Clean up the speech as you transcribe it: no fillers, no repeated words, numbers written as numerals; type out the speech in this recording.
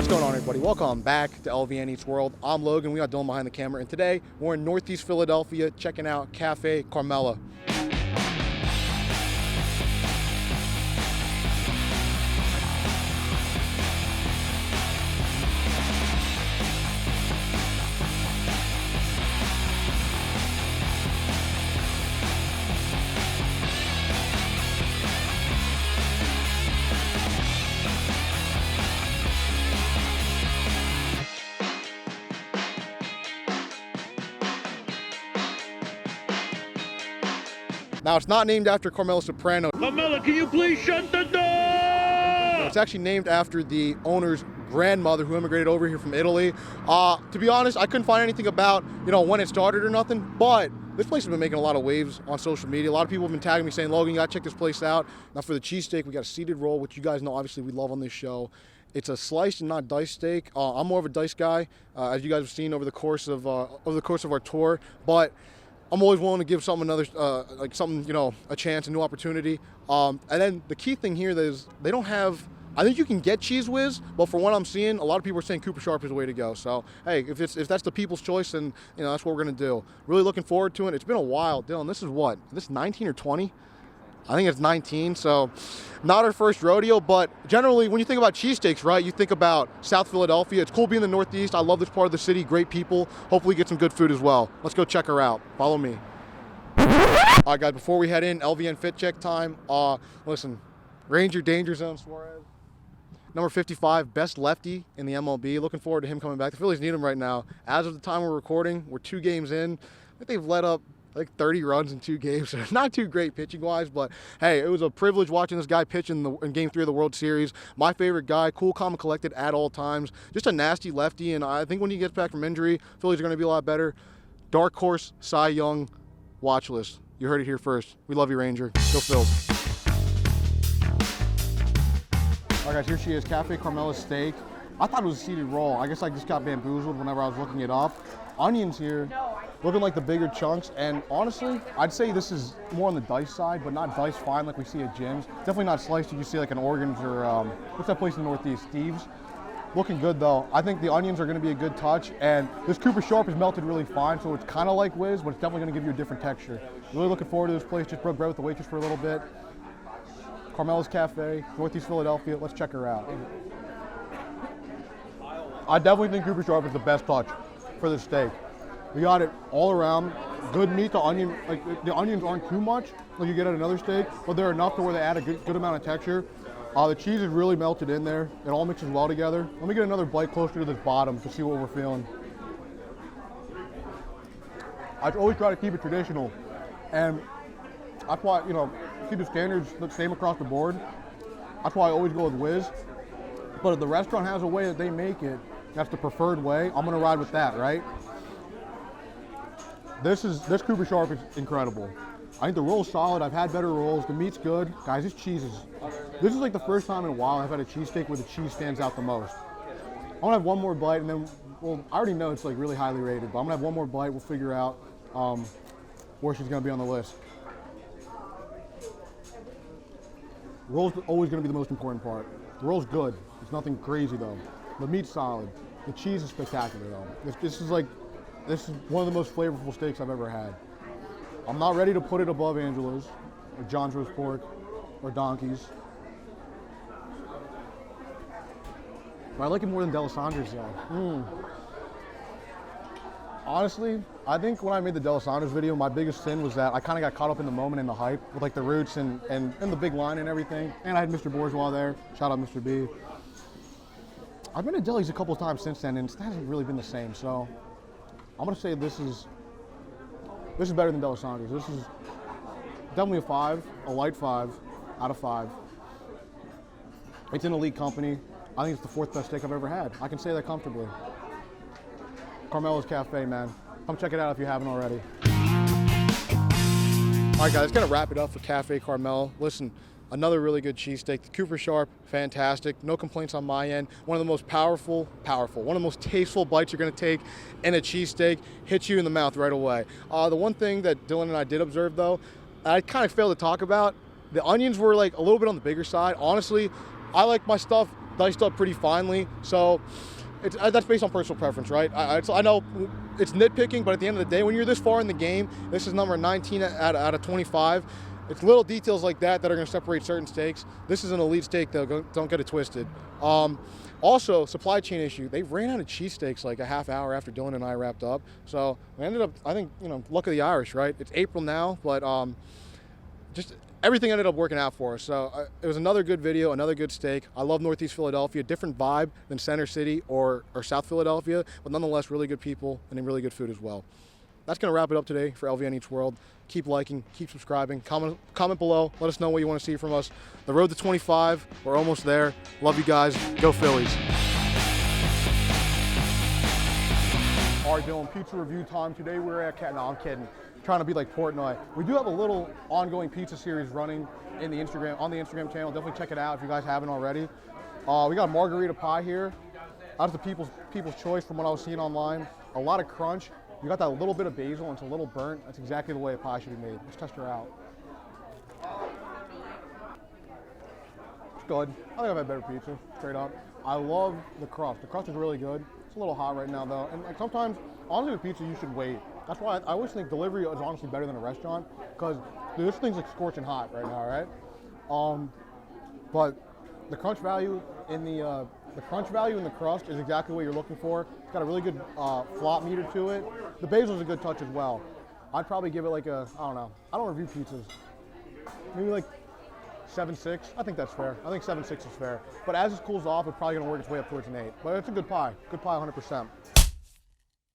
What's going on, everybody? Welcome back to LVN EATS WORLD. I'm Logan. We got Dylan behind the camera, and today we're in Northeast Philadelphia checking out Café Carmela. Now, it's not named after Carmela Soprano. Carmela, can you please shut the door? It's actually named after the owner's grandmother who immigrated over here from Italy. To be honest, I couldn't find anything about, when it started or nothing, but this place has been making a lot of waves on social media. A lot of people have been tagging me saying, Logan, you gotta check this place out. Now for the cheesesteak, we got a seeded roll, which you guys know obviously we love on this show. It's a sliced and not diced steak. I'm more of a diced guy, as you guys have seen over the course of our tour, but I'm always willing to give something a chance, a new opportunity. And then the key thing here is they don't have, I think you can get Cheese Whiz, but for what I'm seeing, a lot of people are saying Cooper Sharp is the way to go. So, hey, if that's the people's choice, then, that's what we're gonna do. Really looking forward to it. It's been a while. Dylan, this is what? This is 19 or 20? I think it's 19, so not our first rodeo, but generally when you think about cheesesteaks, right, you think about South Philadelphia. It's cool being in the Northeast. I love this part of the city, great people. Hopefully get some good food as well. Let's go check her out. Follow me. All right, guys, before we head in, LVN fit check time. Listen, Ranger Danger Zone Suarez, number 55, best lefty in the MLB. Looking forward to him coming back. The Phillies need him right now. As of the time we're recording, we're 2 games in. I think they've let up like 30 runs in 2 games. So not too great pitching-wise, but hey, it was a privilege watching this guy pitch in Game 3 of the World Series. My favorite guy, cool, calm, and collected at all times. Just a nasty lefty, and I think when he gets back from injury, Phillies are going to be a lot better. Dark horse, Cy Young, watch list. You heard it here first. We love you, Ranger. Go Phils. All right, guys, here she is, Café Carmela steak. I thought it was a seeded roll. I guess I just got bamboozled whenever I was looking it up. Onions here, looking like the bigger chunks, and honestly, I'd say this is more on the diced side, but not diced fine like we see at gyms. Definitely not sliced you see like an Oregon's or, what's that place in the Northeast, Steve's? Looking good though. I think the onions are gonna be a good touch, and this Cooper Sharp is melted really fine, so it's kind of like Whiz, but it's definitely gonna give you a different texture. Really looking forward to this place. Just broke bread with the waitress for a little bit. Carmela's Cafe, Northeast Philadelphia. Let's check her out. I definitely think Cooper Sharp is the best touch for this steak. We got it all around, good meat. The onion, like the onions aren't too much like you get at another steak, but they're enough to where they add a good amount of texture. The cheese is really melted in there. It all mixes well together. Let me get another bite closer to this bottom to see what we're feeling. I always try to keep it traditional, and that's why, keep the standards the same across the board. That's why I always go with Whiz. But if the restaurant has a way that they make it, that's the preferred way, I'm gonna ride with that, right? This Cooper Sharp is incredible. I think the roll's solid. I've had better rolls. The meat's good. Guys, this is like the first time in a while I've had a cheesesteak where the cheese stands out the most. I'm gonna have one more bite, and then, well, I already know it's like really highly rated, but I'm gonna have one more bite. We'll figure out where she's gonna be on the list. Roll's always gonna be the most important part. The roll's good. It's nothing crazy though. The meat's solid. The cheese is spectacular though. This is one of the most flavorful steaks I've ever had. I'm not ready to put it above Angela's or John's Roast Pork or Donkey's. But I like it more than D'Alessandro's though. Honestly, I think when I made the D'Alessandro's video, my biggest sin was that I kind of got caught up in the moment and the hype with like the roots and the big line and everything. And I had Mr. Bourgeois there. Shout out Mr. B. I've been to Deli's a couple of times since then, and it hasn't really been the same. So I'm gonna say this is better than D'Alessandro's. This is definitely a 5, a light 5 out of 5. It's an elite company. I think it's the 4th best steak I've ever had. I can say that comfortably. Carmela's Cafe, man. Come check it out if you haven't already. All right, guys, let's kind of wrap it up for Café Carmela. Listen, another really good cheesesteak. The Cooper Sharp, fantastic. No complaints on my end. One of the most powerful, one of the most tasteful bites you're gonna take in a cheesesteak. Hits you in the mouth right away. The one thing that Dylan and I did observe though, I kind of failed to talk about, the onions were like a little bit on the bigger side. Honestly, I like my stuff diced up pretty finely. So that's based on personal preference, right? I know it's nitpicking, but at the end of the day, when you're this far in the game, this is number 19 out of 25. It's little details like that that are going to separate certain steaks. This is an elite steak, though. Don't get it twisted. Also, supply chain issue. They ran out of cheesesteaks like a half hour after Dylan and I wrapped up. So we ended up, I think, luck of the Irish, right? It's April now, but just everything ended up working out for us. So it was another good video, another good steak. I love Northeast Philadelphia. Different vibe than Center City or South Philadelphia, but nonetheless, really good people and really good food as well. That's going to wrap it up today for LVN Eats World. Keep liking, keep subscribing, comment below. Let us know what you want to see from us. The road to 25, we're almost there. Love you guys. Go Phillies. All right, Dylan, pizza review time. Today we're at no, I'm kidding. Trying to be like Portnoy. We do have a little ongoing pizza series running on the Instagram channel. Definitely check it out if you guys haven't already. We got a margarita pie here. That's the people's choice from what I was seeing online. A lot of crunch. You got that little bit of basil and it's a little burnt. That's exactly the way a pie should be made. Let's test her out. It's good. I think I've had better pizza, straight up. I love the crust. The crust is really good. It's a little hot right now though. And like sometimes, honestly with pizza, you should wait. That's why I always think delivery is honestly better than a restaurant because this thing's like scorching hot right now, right? But the crunch value in the crust is exactly what you're looking for. It's got a really good flop meter to it. The basil's a good touch as well. I'd probably give it like a, I don't know. I don't review pizzas. Maybe like 7.6. I think that's fair. I think 7.6 is fair. But as it cools off, it's probably gonna work its way up towards an 8. But it's a good pie. Good pie, 100%.